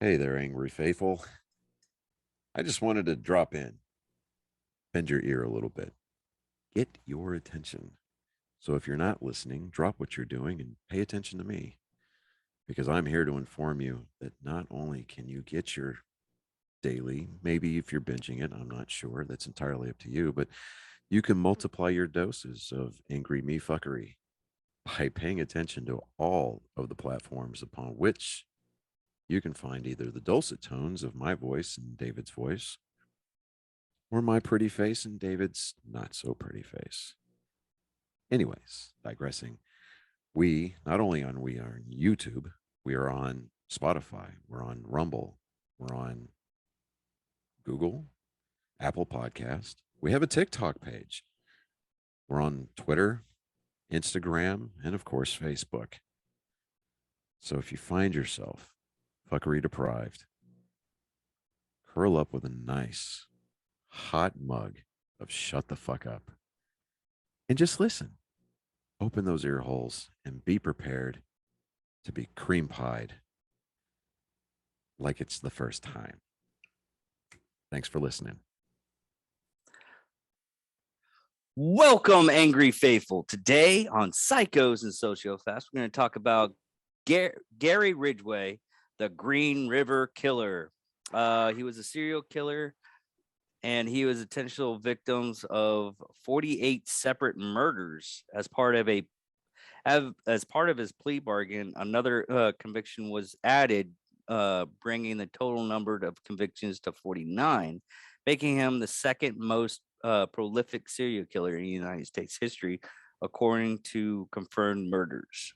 Hey there, angry faithful. I just wanted to drop in, bend your ear a little bit, get your attention. So if you're not listening, drop what you're doing and pay attention to me because I'm here to inform you that not only can you get your daily, maybe if you're binging it, I'm not sure, that's entirely up to you, but you can multiply your doses of angry me fuckery by paying attention to all of the platforms upon which you can find either the dulcet tones of my voice and David's voice or my pretty face and David's not so pretty face. Anyways, digressing, we we are on YouTube, we are on Spotify, we're on Rumble, we're on Google, Apple Podcast. We have a TikTok page. We're on Twitter, Instagram, and of course Facebook. So if you find yourself fuckery deprived, curl up with a nice hot mug of shut the fuck up and just listen. Open those ear holes and be prepared to be cream pied like it's the first time. Thanks for listening. Welcome, Angry Faithful. Today on Psychos and Sociopaths, we're going to talk about Gary Ridgway, the Green River Killer. He was a serial killer, and he was intentional victims of 48 separate murders. As part of his plea bargain, another conviction was added, bringing the total number of convictions to 49, making him the second most prolific serial killer in United States history, according to confirmed murders.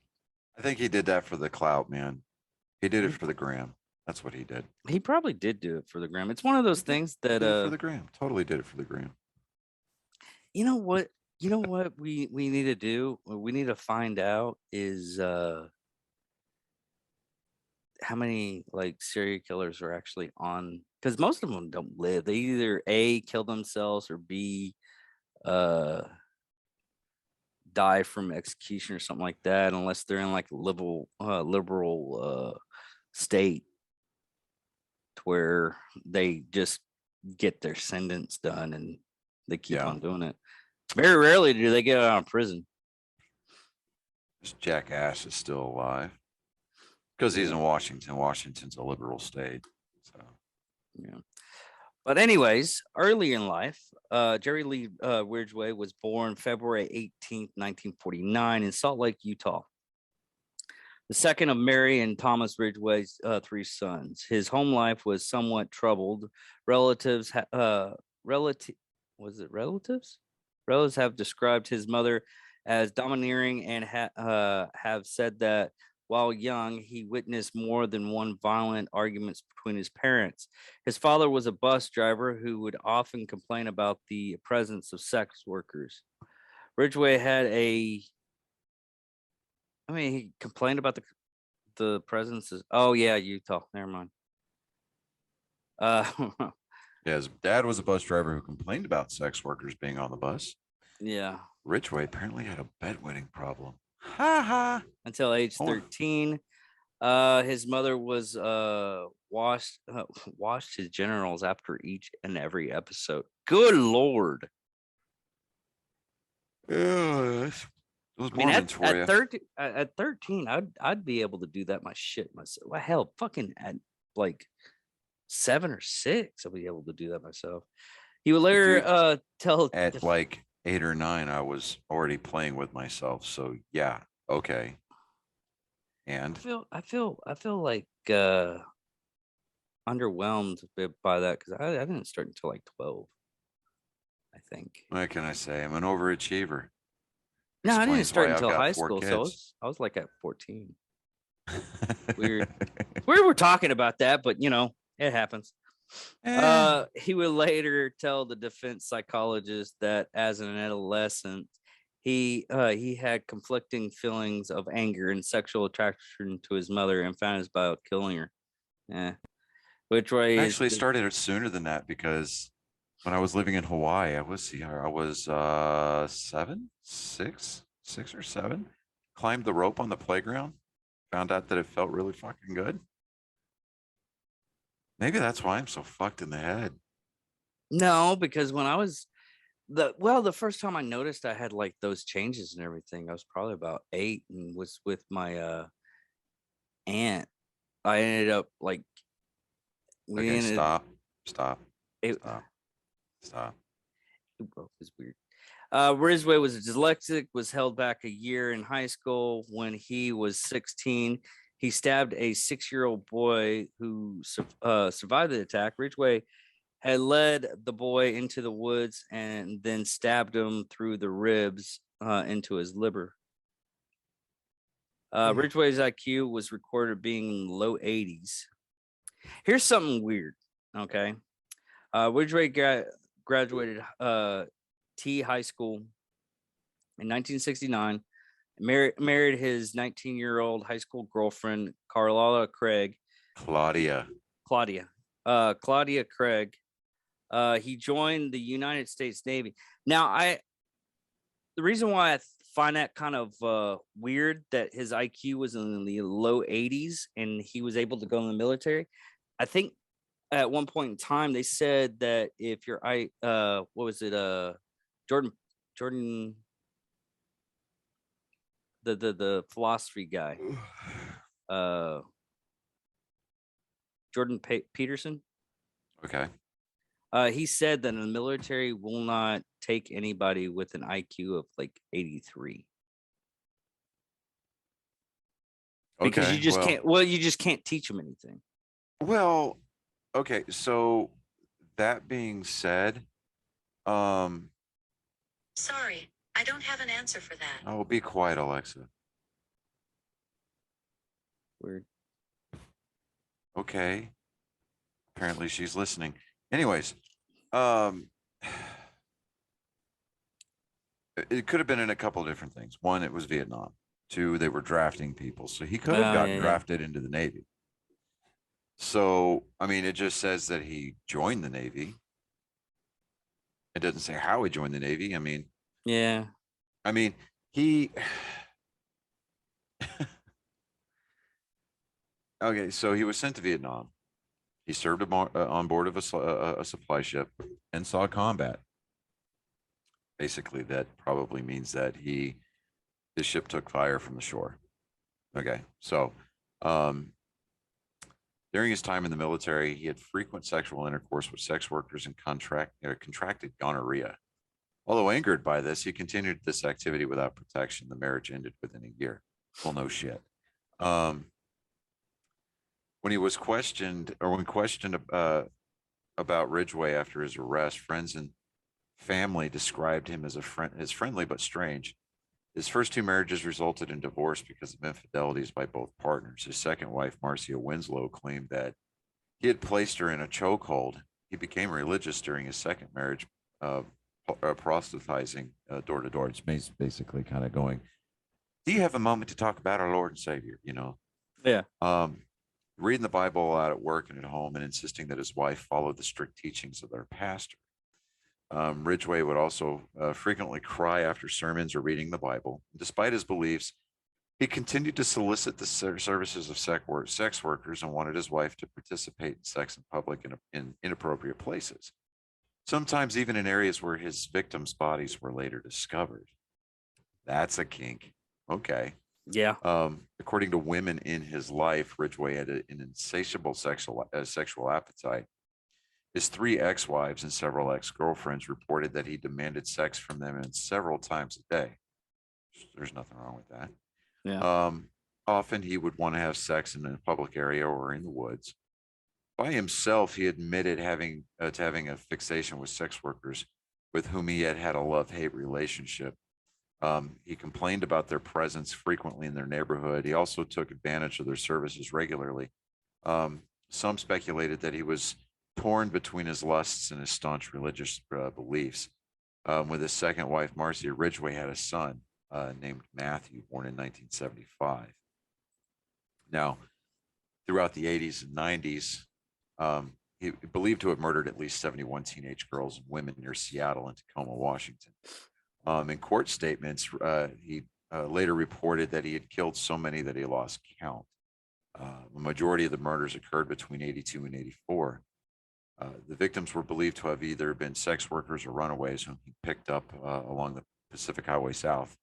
I think he did that for the clout, man. He did it for the gram. That's what he did. He probably did do it for the gram. It's one of those things that did it for the gram. Totally did it for the gram. You know what? We need to do? What we need to find out is how many like serial killers are actually on, because most of them don't live. They either A, kill themselves, or B, die from execution or something like that, unless they're in like a liberal state to where they just get their sentence done and they keep on doing it. Very rarely do they get out of prison. This jackass is still alive because he's in Washington. Washington's a liberal state. So, yeah. But anyways, early in life, Jerry Lee Ridgway was born February 18th, 1949 in Salt Lake, Utah. The second of Mary and Thomas Ridgway's three sons. His home life was somewhat troubled. Relatives have described his mother as domineering and have said that while young, he witnessed more than one violent arguments between his parents. His father was a bus driver who would often complain about the presence of sex workers. Ridgway he complained about the presence of, Utah. Never mind. Yeah, his dad was a bus driver who complained about sex workers being on the bus. Yeah. Ridgway apparently had a bedwetting problem. Ha ha. Until age 13. His mother was washed his genitals after each and every episode. Good Lord. Yeah, those Mormons for you. At 13, I'd be able to do that myself. Well, hell, fucking at like 7 or 6, I'll be able to do that myself. He would later tell at like 8 or 9, I was already playing with myself. So yeah, okay. And I feel like underwhelmed a bit by that because I didn't start until like 12. I think. What can I say? I'm an overachiever. No, I didn't start until high school, so I was like at 14. Weird. We're talking about that, but you know, it happens. He would later tell the defense psychologist that as an adolescent, he had conflicting feelings of anger and sexual attraction to his mother and fantasied about killing her. Yeah, which way actually started sooner than that because when I was living in Hawaii, I was 6 or 7. Climbed the rope on the playground. Found out that it felt really fucking good. Maybe that's why I'm so fucked in the head. No, because when I was the first time I noticed I had like those changes and everything, I was probably about 8 and was with my aunt. I ended up like we Okay, ended stop, stop, it, stop, stop. it was weird. Ridgway was dyslexic, was held back a year in high school. When he was 16, he stabbed a 6-year-old boy who survived the attack. Ridgway had led the boy into the woods and then stabbed him through the ribs into his liver. Ridgway's IQ was recorded being low 80s. Here's something weird. Okay. Ridgway graduated T High School in 1969. Married his 19-year-old high school girlfriend, Carlotta Craig. Claudia. Claudia. Claudia Craig. He joined the United States Navy. Now, the reason why I find that kind of weird that his IQ was in the low 80s and he was able to go in the military. I think at one point in time they said that if your what was it Jordan the philosophy guy uh Peterson. Okay. He said that in the military will not take anybody with an IQ of like 83 because you Okay. just can't. Well, you just can't teach them anything. Well, okay. So that being said, um, Sorry, I don't have an answer for that. oh, be quiet, Alexa. Weird. Okay. Apparently she's listening. Anyways, um, it could have been in a couple of different things. One, it was Vietnam. Two, they were drafting people. So he could have Oh gotten yeah, yeah. drafted into the Navy. So, I mean, it just says that he joined the Navy. It doesn't say how he joined the Navy. Yeah. I mean, he okay, so he was sent to Vietnam. He served on board of a supply ship and saw combat. Basically, that probably means that his ship took fire from the shore. Okay, so um, during his time in the military, he had frequent sexual intercourse with sex workers and contracted gonorrhea. Although angered by this, he continued this activity without protection. The marriage ended within a year. Well, no shit. Um, when he was questioned, or when questioned about Ridgway after his arrest, friends and family described him as friendly but strange. His first two marriages resulted in divorce because of infidelities by both partners. His second wife, Marcia Winslow, claimed that he had placed her in a chokehold. He became religious during his second marriage, uh, proselytizing door to door. It's basically kind of going, do you have a moment to talk about our Lord and Savior? Yeah. Um, reading the Bible out at work and at home and insisting that his wife follow the strict teachings of their pastor. Ridgway would also frequently cry after sermons or reading the Bible. Despite his beliefs, he continued to solicit the services of sex workers and wanted his wife to participate in sex in public in inappropriate places, sometimes even in areas where his victims' bodies were later discovered. That's a kink. Okay. Yeah. According to women in his life, Ridgway had an insatiable sexual appetite. His three ex-wives and several ex-girlfriends reported that he demanded sex from them and several times a day. There's nothing wrong with that. Yeah. Often he would want to have sex in a public area or in the woods. By himself, he admitted to having a fixation with sex workers with whom he had a love-hate relationship. He complained about their presence frequently in their neighborhood. He also took advantage of their services regularly. Some speculated that he was torn between his lusts and his staunch religious beliefs. With his second wife, Marcia, Ridgway had a son named Matthew, born in 1975. Now, throughout the 80s and 90s, he believed to have murdered at least 71 teenage girls and women near Seattle and Tacoma, Washington. In court statements, he later reported that he had killed so many that he lost count. The majority of the murders occurred between 82 and 84. The victims were believed to have either been sex workers or runaways whom he picked up along the Pacific Highway South.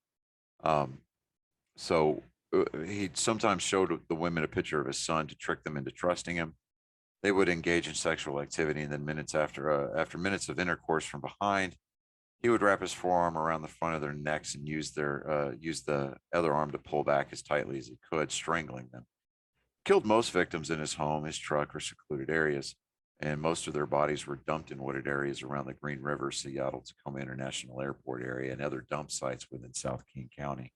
Um, so he sometimes showed the women a picture of his son to trick them into trusting him. They would engage in sexual activity, and then after minutes of intercourse from behind, he would wrap his forearm around the front of their necks and use the other arm to pull back as tightly as he could, strangling them. Killed most victims in his home, his truck, or secluded areas, and most of their bodies were dumped in wooded areas around the Green River, Seattle Tacoma International Airport area, and other dump sites within South King County.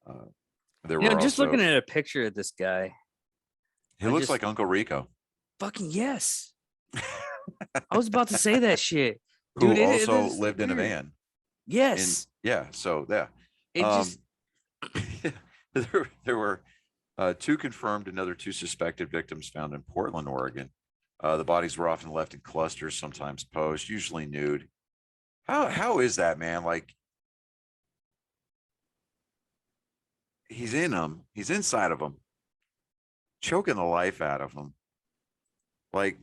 There You were know, just also, looking at a picture of this guy, he I looks just like Uncle Rico, fucking yes. I was about to say that shit, who dude. also is lived in a weird. van. Yes, So yeah. it just There were two confirmed, another two suspected victims found in Portland, Oregon. The bodies were often left in clusters, sometimes posed, usually nude. How is that, man? Like, he's in them, he's inside of them, choking the life out of them. Like,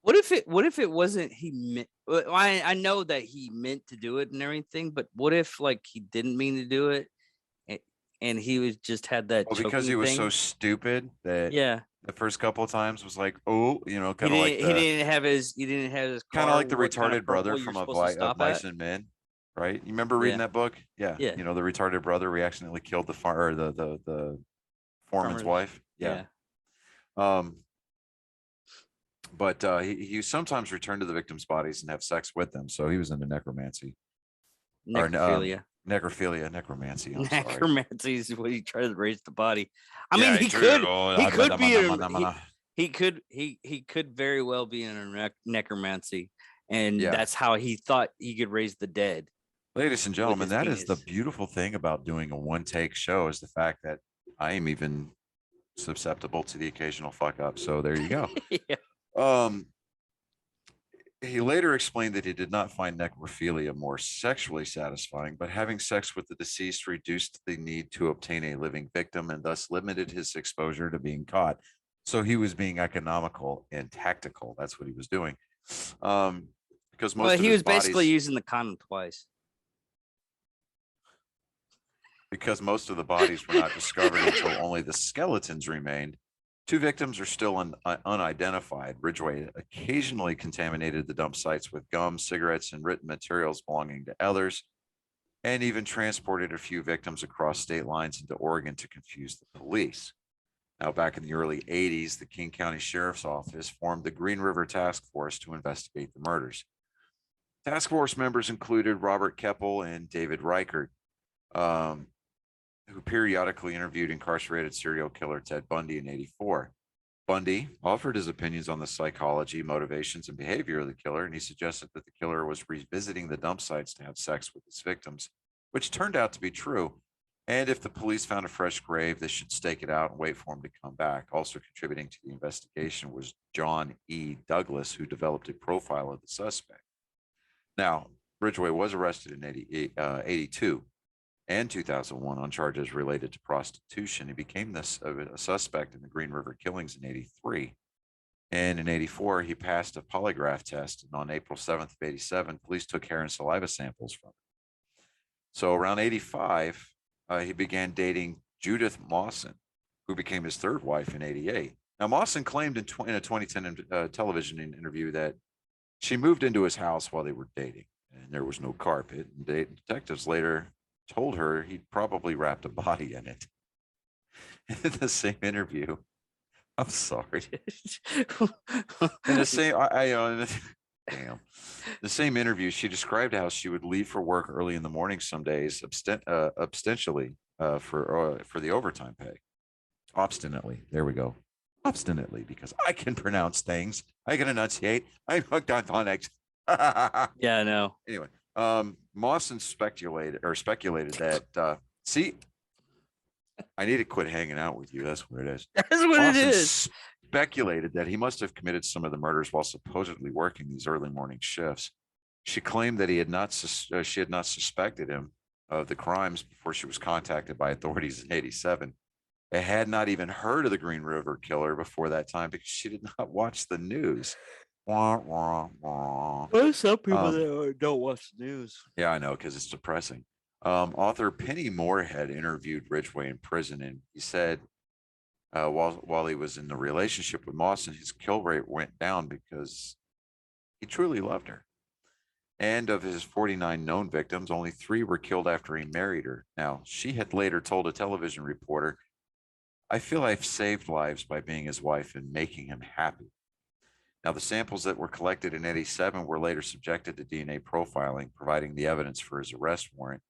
what if it wasn't he meant? I know that he meant to do it and everything, but what if like he didn't mean to do it, and he was just had that well, because he choking was thing? so stupid that Yeah, the first couple of times was like, oh, he kind of like didn't. He didn't have his kind of car. like the What kind of retarded brother purple you're from supposed to of stop Mice at? and Men, right? You remember reading Yeah, that book? Yeah, yeah. the retarded brother. We accidentally killed the foreman's Farmers. wife. Yeah. Yeah. Um, but he sometimes returned to the victims' bodies and have sex with them. So he was into necromancy or Necrophilia. necromancy. I'm sorry. Necromancy is what he tries to raise the body. I Yeah, mean, he he turned- could. oh, He ah, could mana, be. mana, mana, mana. He could very well be in a necromancy, and Yeah. that's how he thought he could raise the dead. Ladies and gentlemen, his that is the penis. beautiful thing about doing a one take show is the fact that I am even susceptible to the occasional fuck up. So there you go. Yeah. He later explained that he did not find necrophilia more sexually satisfying, but having sex with the deceased reduced the need to obtain a living victim and thus limited his exposure to being caught. So he was being economical and tactical. That's what he was doing. Because most Well, of he his was basically bodies, using the condom twice. because most of the bodies were not discovered until only the skeletons remained. Two victims are still unidentified. Ridgway occasionally contaminated the dump sites with gum, cigarettes, and written materials belonging to others, and even transported a few victims across state lines into Oregon to confuse the police. Now, back in the early 80s, the King County Sheriff's Office formed the Green River Task Force to investigate the murders. Task Force members included Robert Keppel and David Reichert, who periodically interviewed incarcerated serial killer Ted Bundy in 84. Bundy offered his opinions on the psychology, motivations, and behavior of the killer, and he suggested that the killer was revisiting the dump sites to have sex with his victims, which turned out to be true. And if the police found a fresh grave, they should stake it out and wait for him to come back. Also contributing to the investigation was John E. Douglas, who developed a profile of the suspect. Now, Ridgway was arrested in 82 and 2001 on charges related to prostitution. He became a suspect in the Green River killings in 83. And in 84, he passed a polygraph test. And on April 7th of 87, police took hair and saliva samples from him. So around 85, he began dating Judith Mawson, who became his third wife in 88. Now, Mawson claimed in a 2010 television interview that she moved into his house while they were dating, and there was no carpet. And detectives later told her he'd probably wrapped a body in it. In the same interview, I'm sorry. In the same, damn. The same interview, she described how she would leave for work early in the morning some days, obstinately for the overtime pay. Obstinately, there we go. Obstinately, because I can pronounce things. I can enunciate. I'm hooked on phonics. Yeah, I know. Anyway, Mawson speculated that see, I need to quit hanging out with you. That's what it is. That's what Mawson it is. speculated that he must have committed some of the murders while supposedly working these early morning shifts. She claimed that she had not suspected him of the crimes before she was contacted by authorities in 87. I had not even heard of the Green River Killer before that time because she did not watch the news. Wah, wah, wah. Well, some people Um, that don't watch the news. yeah, I know, because it's depressing. Author Penny Moorhead interviewed Ridgway in prison, and he said while he was in the relationship with Mawson, his kill rate went down because he truly loved her. And of his 49 known victims, only 3 were killed after he married her. Now, she had later told a television reporter, I feel I've saved lives by being his wife and making him happy. Now, the samples that were collected in 87 were later subjected to DNA profiling, providing the evidence for his arrest warrant.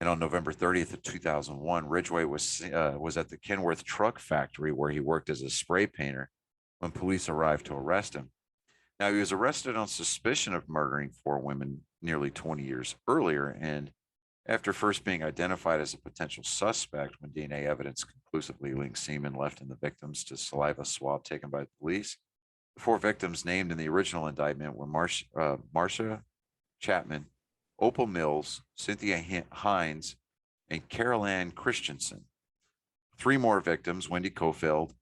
And on November 30th of 2001, Ridgway was at the Kenworth truck factory where he worked as a spray painter when police arrived to arrest him. Now, he was arrested on suspicion of murdering 4 women nearly 20 years earlier. And after first being identified as a potential suspect when DNA evidence conclusively linked semen left in the victims to saliva swab taken by the police, the 4 victims named in the original indictment were Marcia Chapman, Opal Mills, Cynthia Hines, and Carol Ann Christensen. 3 more victims, Wendy Cofield,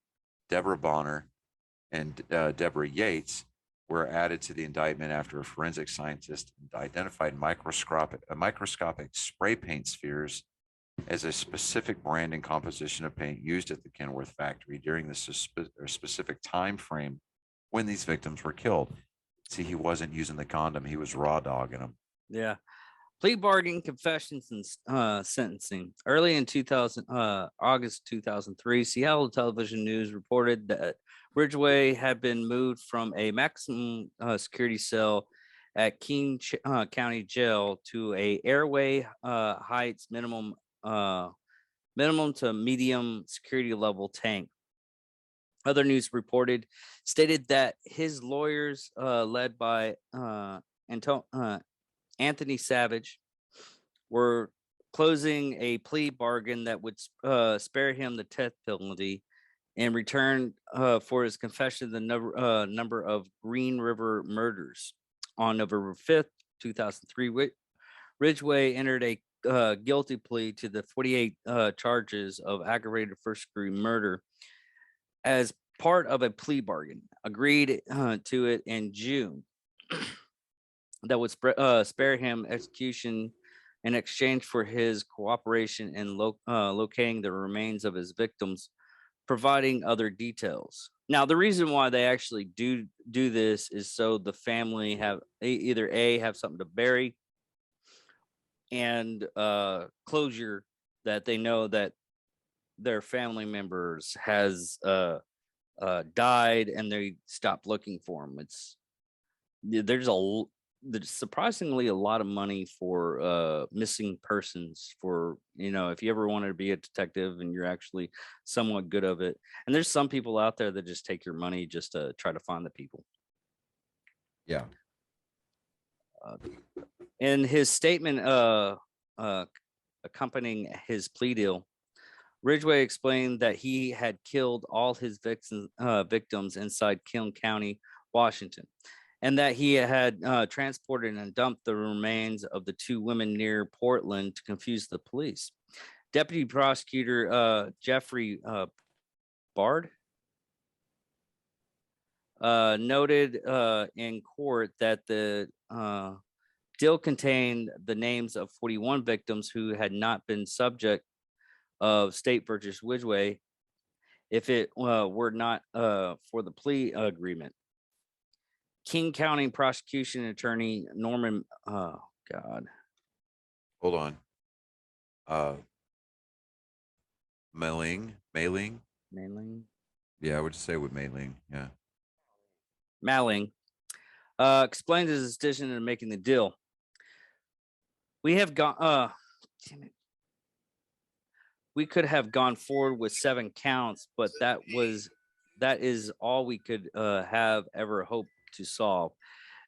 Deborah Bonner, and Deborah Yates, were added to the indictment after a forensic scientist identified microscopic spray paint spheres as a specific brand and composition of paint used at the Kenworth factory during the specific time frame when these victims were killed. See, he wasn't using the condom; he was raw dogging them. Yeah. Plea bargaining, confessions, and sentencing. Early in August 2003, Seattle Television News reported that Ridgway had been moved from a maximum security cell at King County Jail to a Airway Heights minimum to medium security level tank. Other news reported stated that his lawyers, led by Anthony Savage, were closing a plea bargain that would spare him the death penalty in return for his confession of the number of Green River murders. On November 5th, 2003, Ridgway entered a guilty plea to the 48 charges of aggravated first-degree murder as part of a plea bargain agreed to it in June that would spare him execution in exchange for his cooperation in locating the remains of his victims, providing other details. Now, the reason why they actually do this is so the family have either have something to bury and closure, that they know that their family members has died and they stopped looking for them. There's surprisingly a lot of money for missing persons, for if you ever wanted to be a detective and you're actually somewhat good of it. And there's some people out there that just take your money just to try to find the people. Yeah. In his statement accompanying his plea deal, Ridgway explained that he had killed all his victims inside King County, Washington, and that he had transported and dumped the remains of the 2 women near Portland to confuse the police. Deputy Prosecutor Jeffrey Bard noted in court that the deal contained the names of 41 victims who had not been subject of State versus Ridgway if it were not for the plea agreement. King County prosecution attorney Norman, oh God, Hold on. Mailing. Malling, Yeah, I would say with mailing. Yeah. Malling explained his decision in making the deal. We have gone, damn it. We could have gone forward with 7 counts, but that is all we could have ever hoped to solve.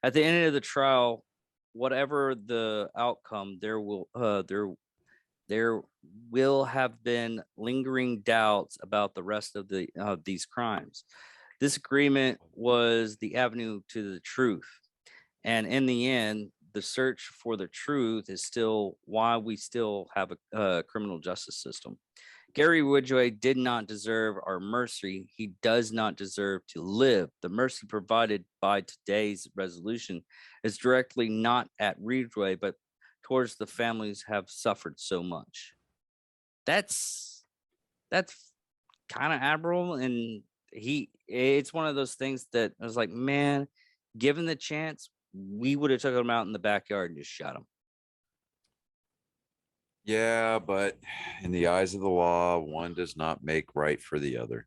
At the end of the trial, whatever the outcome, there will have been lingering doubts about the rest of these crimes. This agreement was the avenue to the truth, and in the end, the search for the truth is still why we still have a criminal justice system. Gary Ridgway did not deserve our mercy. He does not deserve to live. The mercy provided by today's resolution is directly not at Ridgway, but towards the families have suffered so much. That's kind of admirable, and it's one of those things that I was like, man, given the chance, we would have took him out in the backyard and just shot him. Yeah, but in the eyes of the law, one does not make right for the other,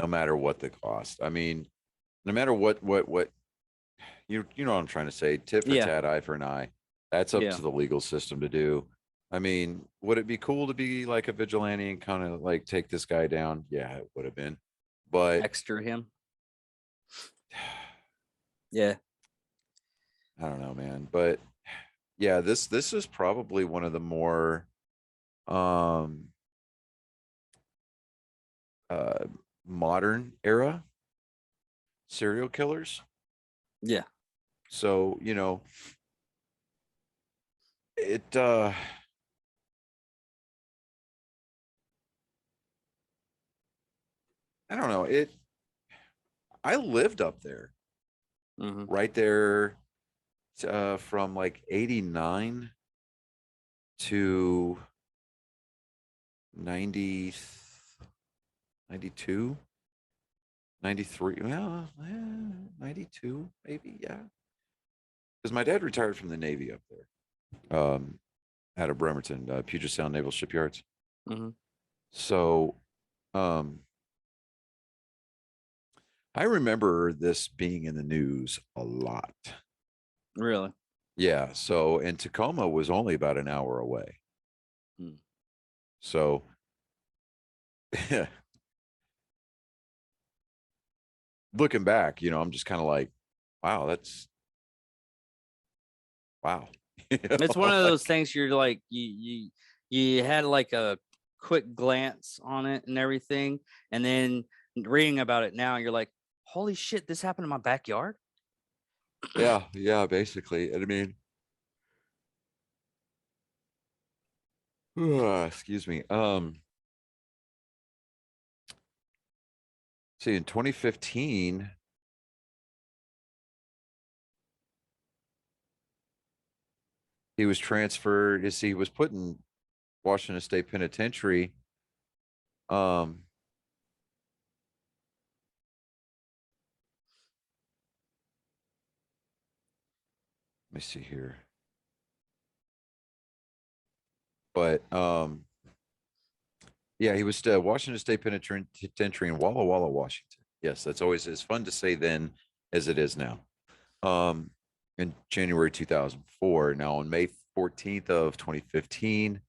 no matter what the cost. I mean, no matter what you know what I'm trying to say, tit for Yeah. tat, eye for an eye. That's up Yeah. to the legal system to do. I mean, would it be cool to be like a vigilante and kind of like take this guy down? Yeah, it would have been. But Extra him. Yeah. I don't know, man. But yeah, this is probably one of the more modern era serial killers. Yeah. So, you know, it I don't know. I lived up there, Mhm. right there, from like 89 to 90, 92, 93. Well, 92, maybe. Yeah. Because my dad retired from the Navy up there, out of Bremerton, Puget Sound Naval Shipyards. Mhm. So, I remember this being in the news a lot. Really? Yeah. So, and Tacoma was only about an hour away. Hmm. So, looking back, you know, I'm just kind of like, wow, that's wow. You It's know, one of like, those things you're like you had like a quick glance on it and everything, and then reading about it now, you're like, holy shit, this happened in my backyard. yeah, basically. And I mean, excuse me. See, in 2015, he was transferred. You see, he was put in Washington State Penitentiary. Um, let me see here. But yeah, he was Washington State Penitentiary in Walla Walla, Washington. Yes, that's always as fun to say then as it is now. Um, in January 2004. Now, on May 14th of 2015,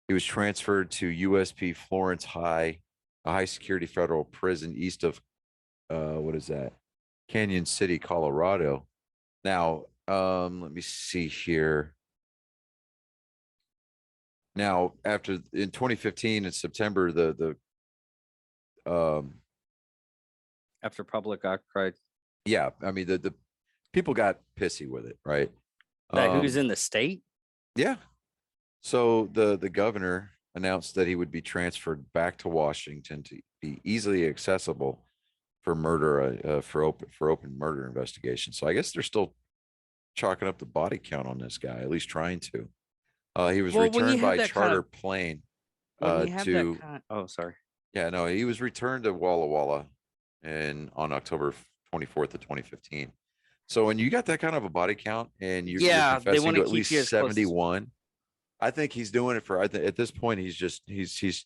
he was transferred to USP Florence High, a high security federal prison east of what is that? Canyon City, Colorado. Now, let me see here. Now, after in 2015 in September, the After public outcry yeah, I mean the people got pissy with it, right? that who's in the state. Yeah. So the governor announced that he would be transferred back to Washington to be easily accessible for murder, for open murder investigation. So I guess they're still chalking up the body count on this guy, at least trying to. He was Well, when you returned have by that kind charter of plane when you have that to kind oh sorry. yeah, no, he was returned to Walla Walla and on October 24th of 2015. So when you got that kind of a body count and you're Yeah, they confessing want to to at keep you least as close as 71, I think he's doing it for. At this point, he's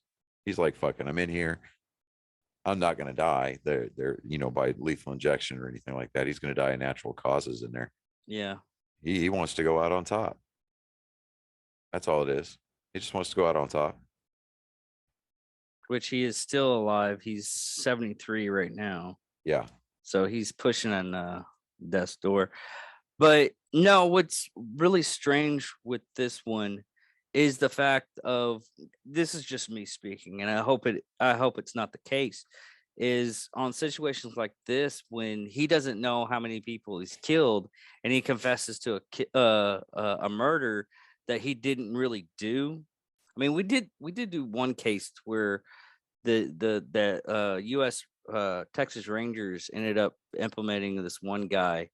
like, fucking, I'm in here. I'm not going to die. They're by lethal injection or anything like that. He's going to die of natural causes in there. yeah. He wants to go out on top. That's all it is. He just wants to go out on top. Which he is still alive. He's 73 right now. Yeah. So he's pushing on death's door. But no, what's really strange with this one is the fact of this is just me speaking, and I hope it's not the case, is on situations like this when he doesn't know how many people he's killed and he confesses to a murder that he didn't really do. I mean, we did do one case where the U.S. Texas Rangers ended up implementing this one guy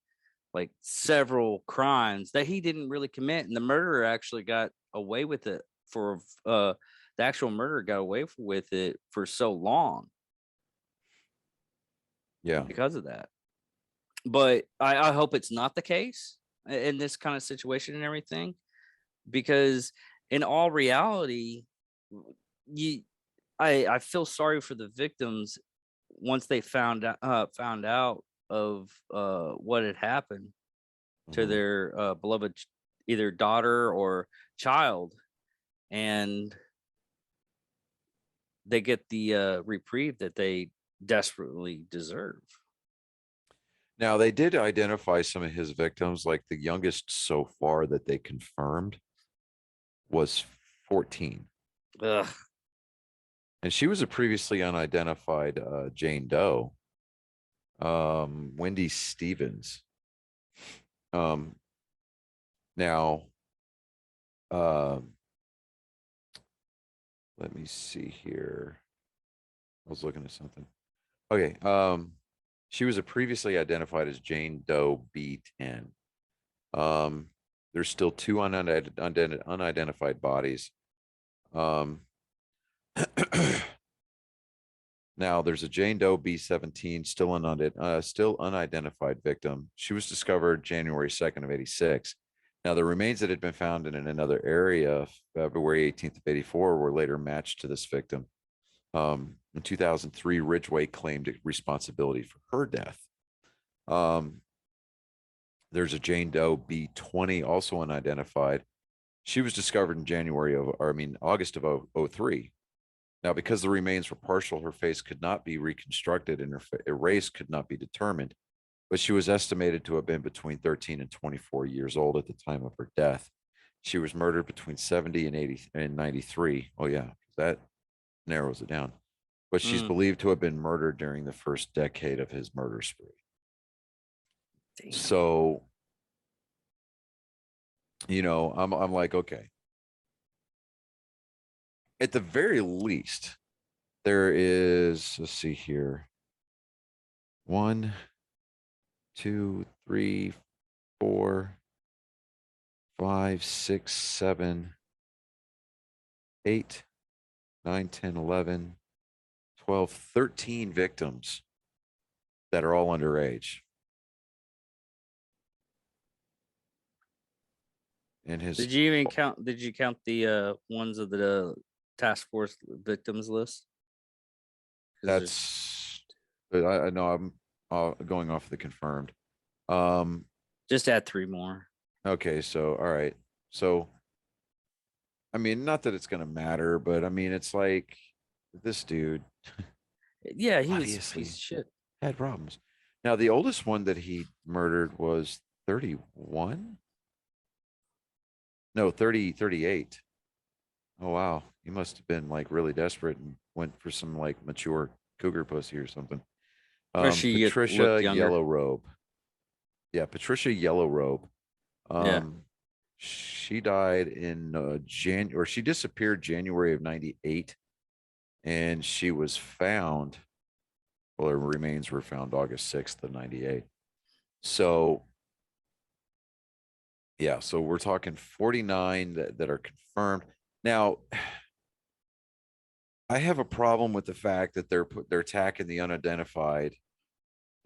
like several crimes that he didn't really commit, and the murderer actually got away with it for the actual murderer got away with it for so long Yeah. because of that. But I hope it's not the case in this kind of situation and everything, because in all reality, you I feel sorry for the victims once they found out of what had happened to Mhm. their beloved either daughter or child, and they get the reprieve that they desperately deserve. Now, they did identify some of his victims, like the youngest so far that they confirmed was 14. Ugh. And she was a previously unidentified Jane Doe, Wendy Stevens. Now, let me see here. I was looking at something. Okay. She was a previously identified as Jane Doe B10. There's still two unidentified bodies. Now there's a Jane Doe B17 still unidentified victim. She was discovered January 2nd of 86. Now the remains that had been found in another area February 18th of 84 were later matched to this victim. In 2003, Ridgway claimed responsibility for her death. There's a Jane Doe B20, also unidentified. She was discovered in August of 03. Now, because the remains were partial, her face could not be reconstructed and her race could not be determined, but she was estimated to have been between 13 and 24 years old at the time of her death. She was murdered between 70 and 80 and 93. Oh, yeah, that narrows it down. But she's Mm, believed to have been murdered during the first decade of his murder spree. damn. So, I'm like, okay. At the very least, there is, let's see here, 1, 2, 3, 4, 5, 6, 7, 8, 9, 10, 11, 12, 13 victims that are all underage. And his, Did you even count? Did you count the ones of the task force victims list? 'Cause that's, I know I'm going off the confirmed. just add 3 more. Okay, so, all right. So, I mean, not that it's going to matter, but I mean, it's like this dude Yeah, he was a obviously piece of shit. had problems. Now, the oldest one that he murdered was 31. No, 38. Oh, wow. He must have been like really desperate and went for some like mature cougar pussy or something. Or she looked Patricia younger. Yellow Robe. Yeah, Patricia Yellow Robe. Yeah. She died in she disappeared January of 98, and she was found, well, her remains were found August 6th of 98. So yeah, so we're talking 49 that are confirmed. Now, I have a problem with the fact that they're tacking the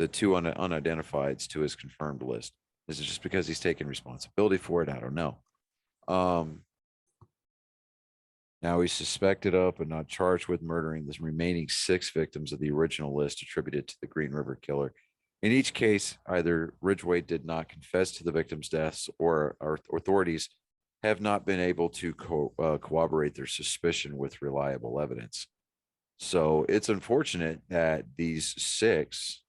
two unidentifieds to his confirmed list. Is it just because he's taking responsibility for it? I don't know. Now he's suspected of but not charged with murdering the remaining 6 victims of the original list attributed to the Green River Killer. In each case, either Ridgway did not confess to the victims' deaths or our authorities have not been able to corroborate their suspicion with reliable evidence. So it's unfortunate that these 6,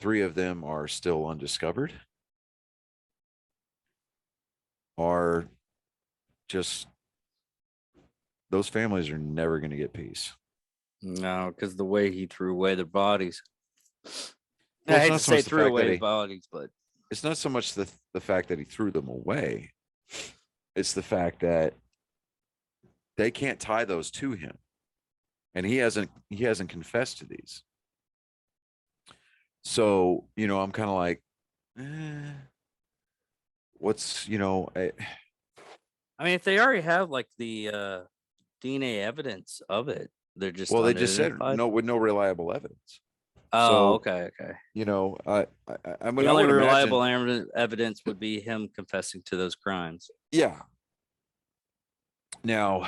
3 of them are still undiscovered, are just, those families are never going to get peace. No, because the way he threw away the bodies. Well, I it's hate not to so say much the threw fact that away the he bodies, but it's not so much the fact that he threw them away. It's the fact that they can't tie those to him. And he hasn't confessed to these. So, I'm kind of like, what's, I mean, if they already have like the DNA evidence of it, they're just well, they just said unidentified. no with no reliable evidence. Oh, So, okay, okay. I The I only would reliable imagine, evidence would be him confessing to those crimes. yeah. Now,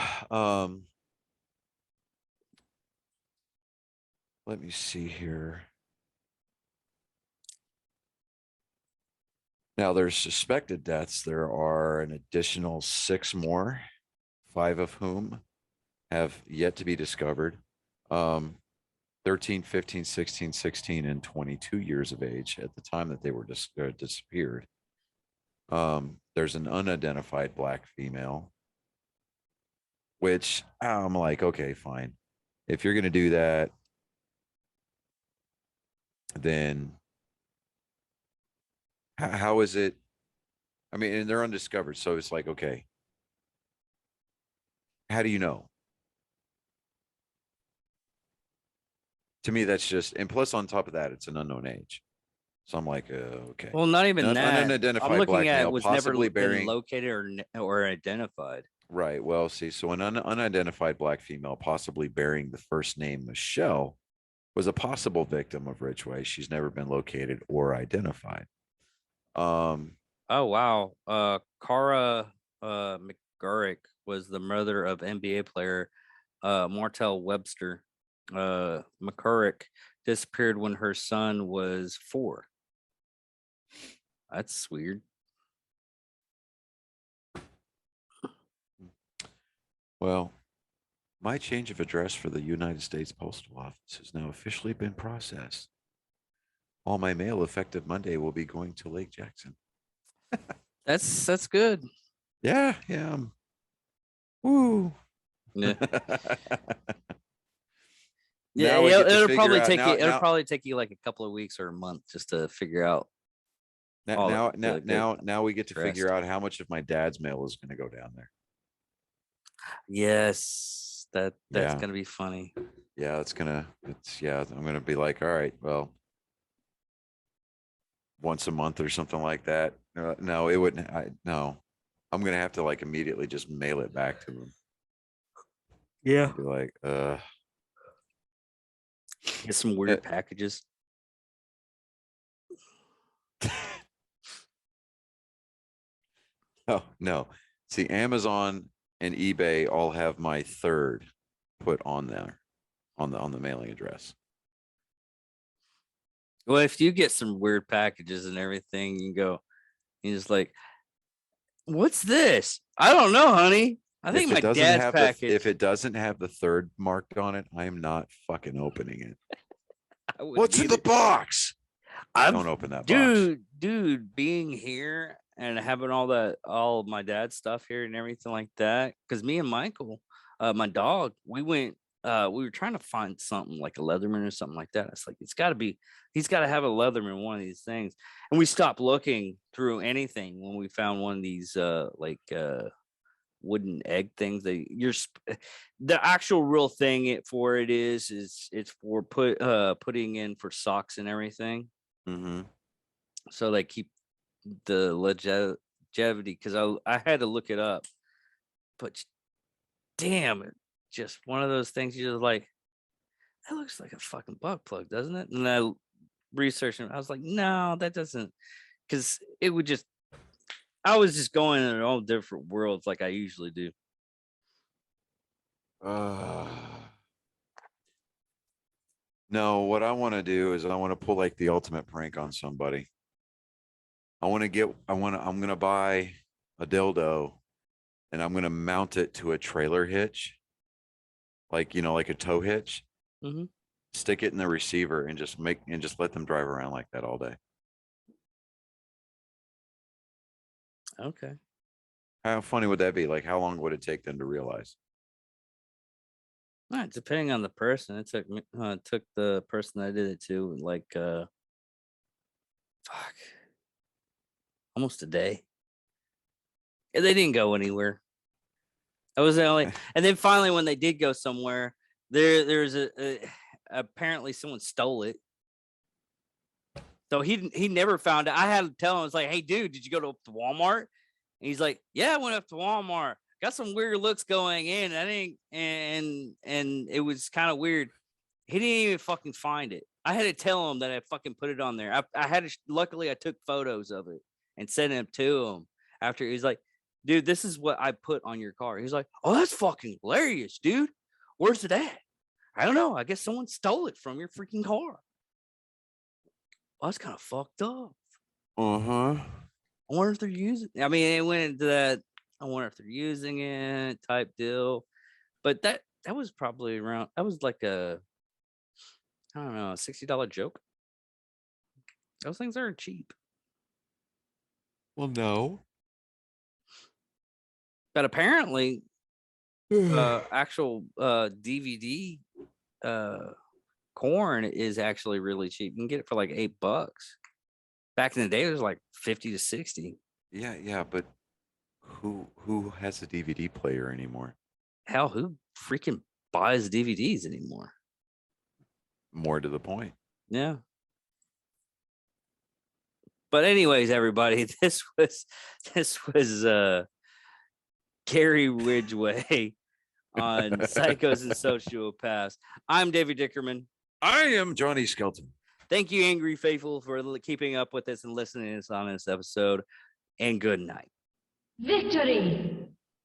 let me see here. Now, there's suspected deaths. There are an additional 6 more, 5 of whom have yet to be discovered. Um, 13, 15, 16, 16, and 22 years of age at the time that they were disappeared. There's an unidentified black female, which I'm like, okay, fine. If you're going to do that, then how is it? I mean, and they're undiscovered. So it's like, okay, how do you know? To me, that's just, and plus on top of that, it's an unknown age. So I'm like, okay. Well, not even An that. I'm unidentified looking black at it male, was never possibly been bearing, located or identified. right. Well, see, so an unidentified black female, possibly bearing the first name Michelle, was a possible victim of Ridgway. She's never been located or identified. Um, Oh wow. Cara McGurrick was the mother of NBA player Martell Webster. McCurrick disappeared when her son was 4. That's weird. well, my change of address for the United States Postal Office has now officially been processed. All my mail effective Monday will be going to Lake Jackson. That's good. Yeah, yeah. Woo. Yeah. Yeah, Now we get to it'll figure probably out take you. now It'll now probably take you like a couple of weeks or a month just to figure out all the now we get to figure rest. out how much of my dad's mail is going to go down there. Yes, that's Yeah. gonna be funny. Yeah, I'm gonna be like, all right, well, once a month or something like that. No, it wouldn't. No, I'm gonna have to like immediately just mail it back to him. Yeah. Be like, Get some weird packages. oh no. See, Amazon and eBay all have my third put on there on the mailing address. Well, if you get some weird packages and everything, you go, you just like, what's this? I don't know, honey. I think my dad's package. If it doesn't have the third marked on it, I am not fucking opening it. I wouldn't What's in the either. box? I'm Don't open that box. dude, being here and having all of my dad's stuff here and everything like that. Because me and Michael, my dog, we were trying to find something like a Leatherman or something like that. It's like he's got to have a Leatherman, one of these things. And we stopped looking through anything when we found one of these wooden egg things. The actual real thing for it is it's for putting in for socks and everything. Mm-hmm. So they keep the longevity, because I had to look it up, but damn it, just one of those things you're just like, that looks like a fucking butt plug, doesn't it? And I researched it, I was like, no, that doesn't, because it would just, I was just going in all different worlds like I usually do. No, what I want to do is I want to pull like the ultimate prank on somebody. I'm going to buy a dildo and I'm going to mount it to a trailer hitch, like, like a tow hitch, Mm-hmm. stick it in the receiver and just let them drive around like that all day. Okay. How funny would that be? Like, how long would it take them to realize? Depending on the person, it took me took the person I did it to like fuck, almost a day. And they didn't go anywhere. That was the only. And then finally, when they did go somewhere, there's apparently someone stole it. So he never found it. I had to tell him, I was like, "Hey, dude, did you go to Walmart?" And he's like, "Yeah, I went up to Walmart. Got some weird looks going in. I didn't, and it was kind of weird. He didn't even fucking find it. I had to tell him that I fucking put it on there. I had to. Luckily, I took photos of it and sent them to him. After he's like, dude, this is what I put on your car. He's like, oh, that's fucking hilarious, dude. Where's it at? I don't know. I guess someone stole it from your freaking car. Well, that's kind of fucked up. Uh-huh. I wonder if they're using. I mean, it went into that. I wonder if they're using it type deal. But that was probably around. That was like a, I don't know, a $60 joke. Those things aren't cheap. Well, no. But apparently, actual DVD corn is actually really cheap. You can get it for like $8. Back in the day, it was like 50 to 60. Yeah, but who has a DVD player anymore? Hell, who freaking buys DVDs anymore? More to the point. Yeah. But anyways, everybody, this was Gary Ridgway on Psychos and Sociopaths. I'm David Dickerman. I am Johnny Skelton. Thank you, Angry Faithful, for keeping up with us and listening to us on this episode. And good night. Victory!